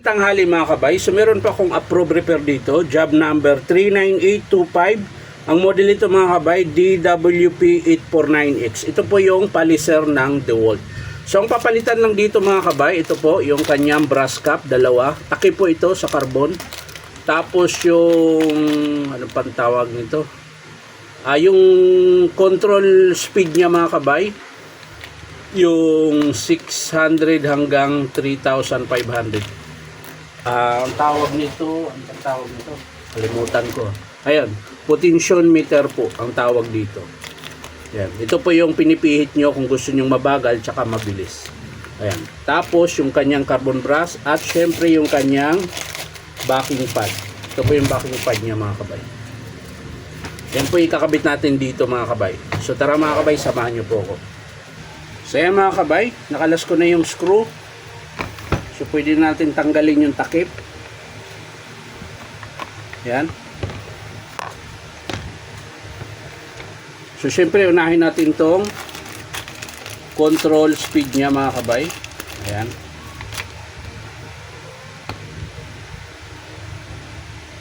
Tanghali mga kabay, so meron pa akong approve repair dito, job number 39825. Ang model nito mga kabay, DWP849X. Ito po yung paliser ng DeWalt. So ang papalitan lang dito mga kabay, ito po yung kanyang brass cap, dalawa. Takip po ito sa carbon. Tapos yung, ano pang tawag nito? Yung control speed niya mga kabay, yung 600 hanggang 3,500. Ang tawag nito, kalimutan ko. Ayan, potential meter po ang tawag dito. Ayan, ito po yung pinipihit nyo kung gusto nyo mabagal tsaka mabilis. Ayan, tapos yung kanyang carbon brass at syempre yung kanyang backing pad. Ito po yung backing pad niya mga kabay. Yan po ikakabit natin dito mga kabay. So tara mga kabay, samahan nyo po ako. So ayan mga kabay, nakalas ko na yung screw. So pwede natin tanggalin yung takip. Yan. So syempre unahin natin tong control speed niya mga kabay. Ayan.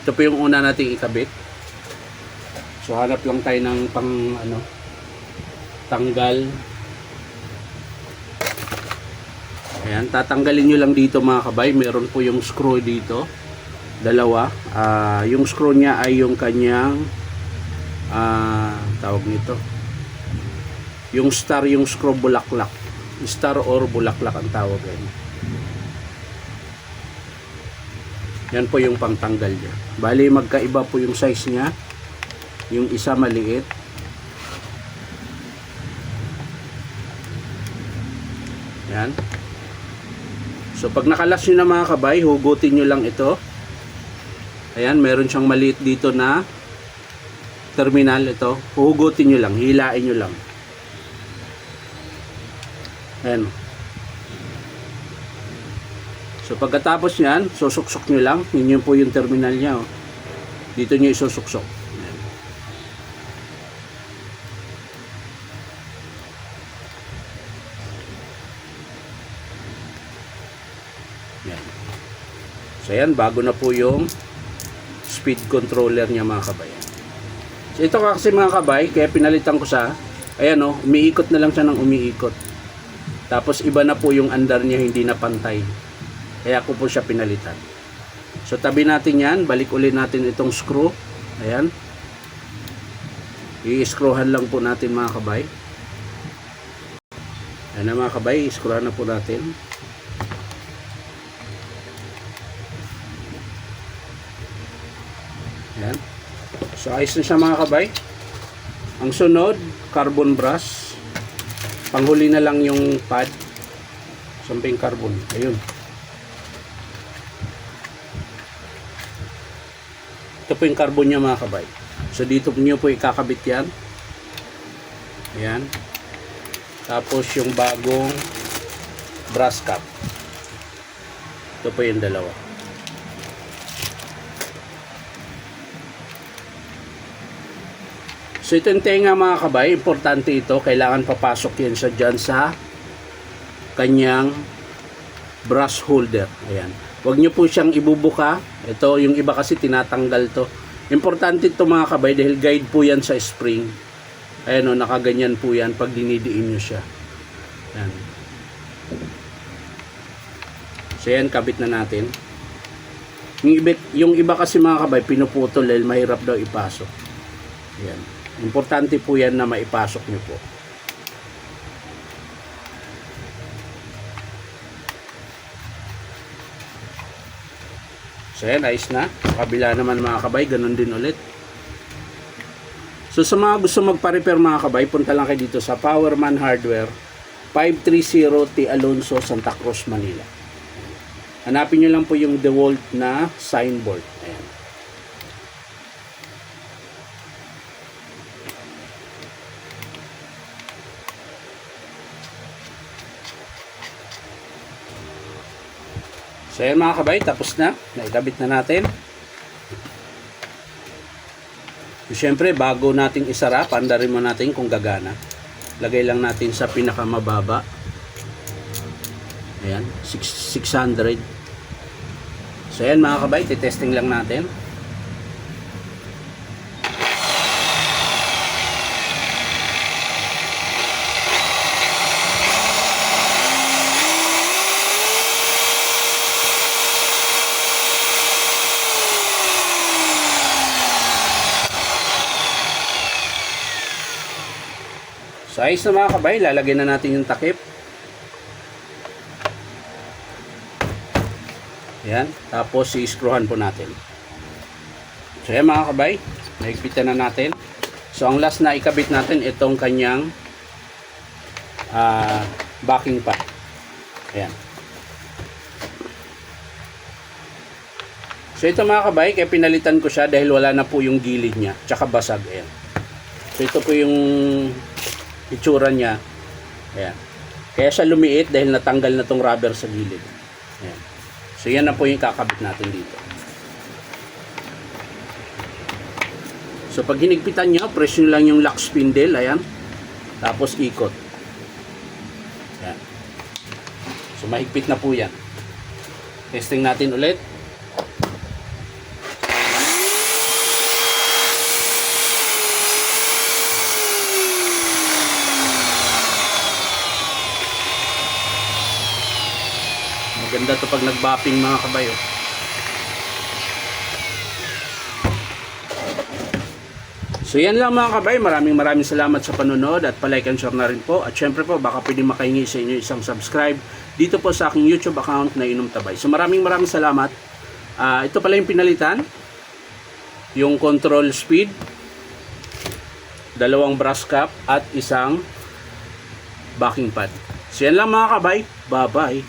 Ito po yung una nating ikabit. So hanap lang tayo ng tanggal. Ayan, tatanggalin nyo lang dito mga kabay. Meron po yung screw dito, dalawa. Yung screw nya ay yung kanyang tawag nito, yung star, yung screw bulaklak, star or bulaklak ang tawag yan. Yan po yung pangtanggal nya. Bali magkaiba po yung size nya. Yung isa maliit, yan. So pag nakalas nyo na mga kabay, hugutin nyo lang ito. Ayan, meron siyang maliit dito na terminal. Ito, hugutin nyo lang, hilain nyo lang. Ayan. So pagkatapos nyan, susuksok nyo lang. Yun po yung terminal nya. Dito nyo isusuksok. Ayan. Ayan. So ayan, bago na po yung speed controller niya mga kabay. So ito kasi mga kabay, kaya pinalitan ko sa, ayan o, umiikot na lang siya ng umiikot. Tapos iba na po yung andar niya, hindi na pantay. Kaya ko po siya pinalitan. So tabi natin yan, balik ulit natin itong screw. Ayan. I-screwhan lang po natin mga kabay. Ayan na mga kabay, i-screwhan na po natin. Ayan. So ayos na siya mga kabay. Ang sunod, carbon brush. Panghuli na lang yung pad. Samping carbon. Ayun. Ito po yung carbon niya mga kabay. So dito nyo po ikakabit yan. Ayan. Tapos yung bagong brass cap. Ito po yung dalawa. So ito yung tenga mga kabay, importante ito, kailangan papasok yan sa dyan sa kanyang brush holder. Ayan. Huwag nyo po siyang ibubuka. Ito, yung iba kasi tinatanggal to. Importante ito mga kabay dahil guide po yan sa spring. Ayan o, nakaganyan po yan pag dinidiin nyo siya. Ayan. So yan, kabit na natin. Yung iba kasi mga kabay, pinuputol dahil mahirap daw ipasok. Ayan. Importante po yan na maipasok nyo po. So yan, ayos na. Kabila naman mga kabay, ganun din ulit. So sa mga gusto magpa-repair mga kabay, punta lang kayo dito sa Powerman Hardware, 530 T. Alonso, Santa Cruz, Manila. Hanapin nyo lang po yung DeWalt na signboard. Ayan. So ayan mga kabay, tapos na. Naikabit na natin. So, syempre, bago nating isara, pandarin mo natin kung gagana. Lagay lang natin sa pinakamababa. Ayan, 600. So yan mga kabay, titesting lang natin. So ayos na mga kabay, lalagyan na natin yung takip. Yan, tapos i-screwhan po natin. So yan mga kabay, naigpitan na natin. So ang last na ikabit natin itong kanyang backing pad. Ayan. So ito mga kabay, kaya pinalitan ko siya dahil wala na po yung gilid niya, tsaka basag. Ayan. So ito po yung itsura niya. Ayan. Kaya siya lumiit dahil natanggal na tong rubber sa gilid. Ayan. So yan na po yung kakabit natin dito. So pag hinigpitan nyo, press nyo lang yung lock spindle. Ayan. Tapos ikot. Ayan. So mahigpit na po yan. Testing natin ulit. Maganda to pag nag-bopping mga kabayo. So yan lang mga kabay, maraming salamat sa panonood at palike and share na rin po. At syempre po baka pwede makahingi sa inyo isang subscribe dito po sa aking YouTube account na Inom Tabay. So maraming salamat. Ito pala yung pinalitan, yung control speed, 2 brass cap at isang backing pad. So yan lang mga kabay, bye bye.